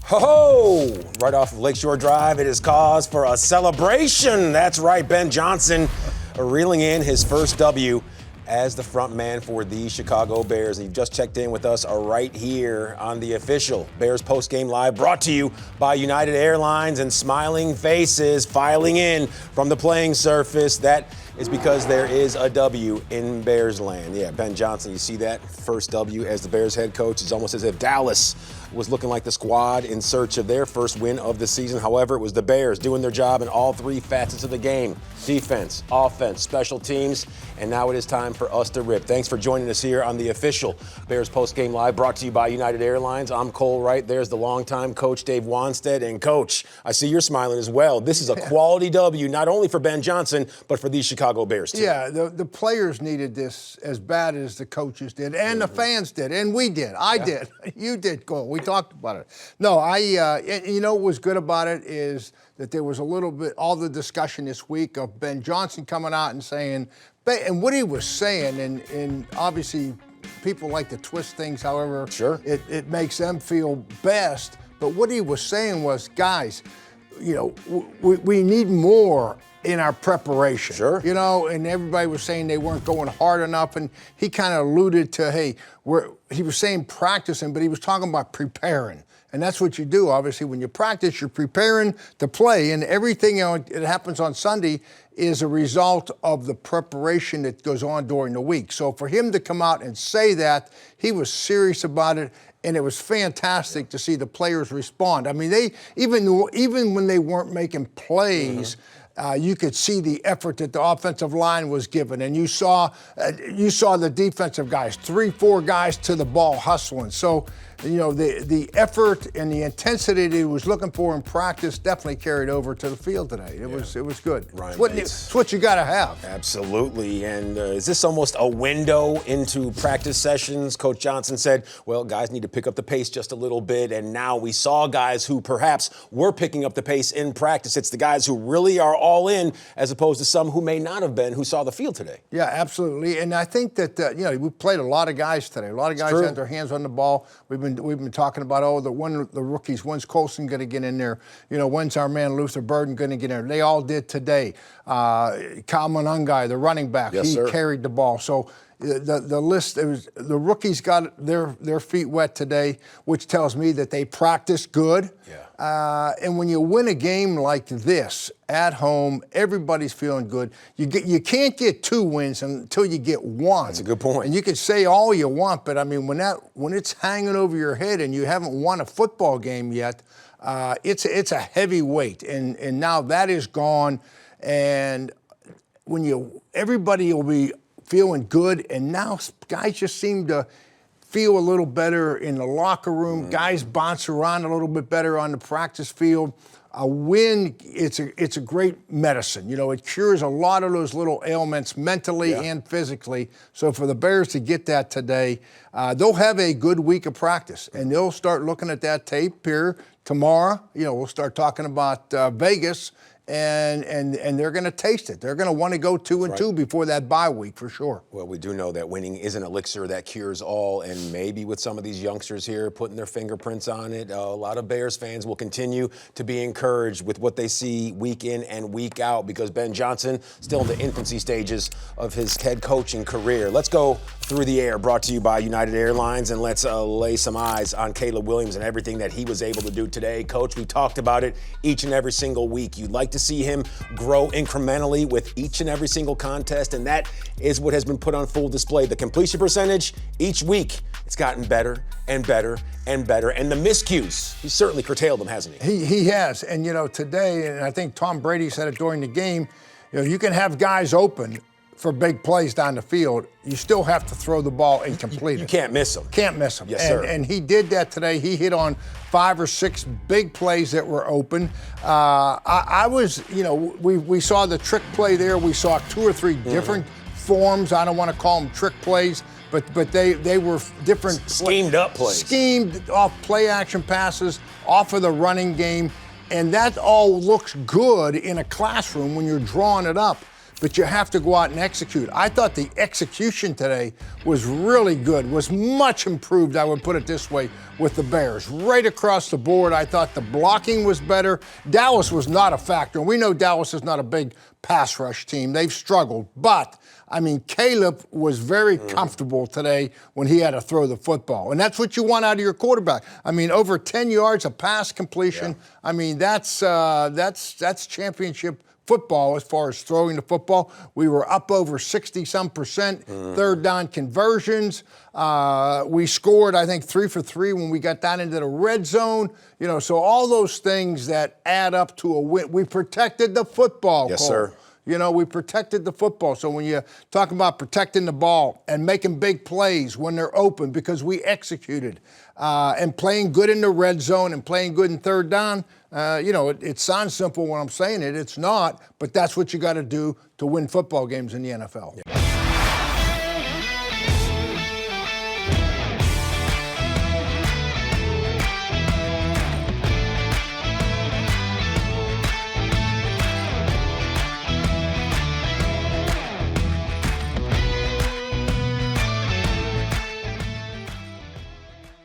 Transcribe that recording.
Ho-ho! Right off of Lakeshore Drive, it is cause for a celebration. That's right, Ben Johnson reeling in his first W as the front man for the Chicago Bears. And you've just checked in with us right here on the official Bears Postgame Live, brought to you by United Airlines, and smiling faces filing in from the playing surface. That is because there is a W in Bears land. Yeah, Ben Johnson, you see that first W as the Bears head coach. It's almost as if Dallas was looking like the squad in search of their first win of the season. However, it was the Bears doing their job in all three facets of the game: defense, offense, special teams, and now it is time for us to rip. Thanks for joining us here on the official Bears Postgame Live, brought to you by United Airlines. I'm Cole Wright. There's the longtime coach, Dave Wannstedt. And Coach, I see you're smiling as well. This is a quality W, not only for Ben Johnson, but for these Chicago Bears too. Yeah, the players needed this as bad as the coaches did, and the fans did, and we did. I did. You did, Cole. We talked about it. No, you know what was good about it is that there was a little bit, all the discussion this week of Ben Johnson coming out and saying, and what he was saying, and obviously people like to twist things however it makes them feel best, but what he was saying was, guys, you know, we need more in our preparation. Sure. You know, and everybody was saying they weren't going hard enough, and he kind of alluded to, hey, he was saying practicing, but he was talking about preparing. And that's what you do, obviously. When you practice, you're preparing to play, and everything that happens on Sunday is a result of the preparation that goes on during the week. So for him to come out and say that, he was serious about it, and it was fantastic to see the players respond. I mean, they even when they weren't making plays, you could see the effort that the offensive line was given, and you saw the defensive guys, 3-4 guys to the ball hustling. So, you know, the effort and the intensity that he was looking for in practice definitely carried over to the field today. It was good. It's what you got to have. Absolutely. And is this almost a window into practice sessions? Coach Johnson said, well, guys need to pick up the pace just a little bit. And now we saw guys who perhaps were picking up the pace in practice. It's the guys who really are all in, as opposed to some who may not have been, who saw the field today. Yeah, absolutely. And I think that, you know, we played a lot of guys today. A lot of guys had their hands on the ball. We've been talking about, the rookies, when's Colson going to get in there? You know, when's our man Luther Burden going to get in there? They all did today. Kyle Monungai, the running back, carried the ball. So the list, the rookies got their feet wet today, which tells me that they practiced good. Yeah. And when you win a game like this at home, everybody's feeling good. You can't get 2 wins until you get 1. That's a good point. And you can say all you want, but I mean, when it's hanging over your head and you haven't won a football game yet, it's a heavy weight. And now that is gone. And everybody will be feeling good, and now guys just seem to feel a little better in the locker room. Guys bounce around a little bit better on the practice field. A win, it's a great medicine. You know, it cures a lot of those little ailments mentally and physically. So for the Bears to get that today, they'll have a good week of practice, and they'll start looking at that tape here tomorrow. You know, we'll start talking about Vegas. And they're going to taste it. They're going to want to go 2-2 before that bye week for sure. Well, we do know that winning is an elixir that cures all, and maybe with some of these youngsters here putting their fingerprints on it, a lot of Bears fans will continue to be encouraged with what they see week in and week out, because Ben Johnson still in the infancy stages of his head coaching career. Let's go through the air, brought to you by United Airlines, and let's lay some eyes on Caleb Williams and everything that he was able to do today. Coach, we talked about it each and every single week. You'd like to see him grow incrementally with each and every single contest, and that is what has been put on full display. The completion percentage each week, it's gotten better and better and better, and the miscues, he's certainly curtailed them, hasn't he? He has, and you know, today, and I think Tom Brady said it during the game, you know, you can have guys open for big plays down the field, you still have to throw the ball and complete it. You can't miss them. Can't miss them. Yes, sir. And he did that today. He hit on 5 or 6 big plays that were open. I was, you know, we saw the trick play there. We saw 2 or 3 different forms. I don't want to call them trick plays, but they were different. Schemed up plays. Schemed off play action passes, off of the running game. And that all looks good in a classroom when you're drawing it up. but you have to go out and execute. I thought the execution today was really good, was much improved, I would put it this way, with the Bears. Right across the board, I thought the blocking was better. Dallas was not a factor, and we know Dallas is not a big pass rush team. They've struggled, but I mean, Caleb was very comfortable today when he had to throw the football. And that's what you want out of your quarterback. I mean, over 10 yards of pass completion. Yeah. I mean, that's championship football as far as throwing the football. We were up over 60-some%, third down conversions. We scored, I think, 3 for 3 when we got down into the red zone. You know, so all those things that add up to a win. We protected the football, Yes, Cole. sir. You know, we protected the football. So when you talk about protecting the ball and making big plays when they're open because we executed and playing good in the red zone and playing good in third down, you know, it sounds simple when I'm saying it. It's not, but that's what you got to do to win football games in the NFL. Yeah.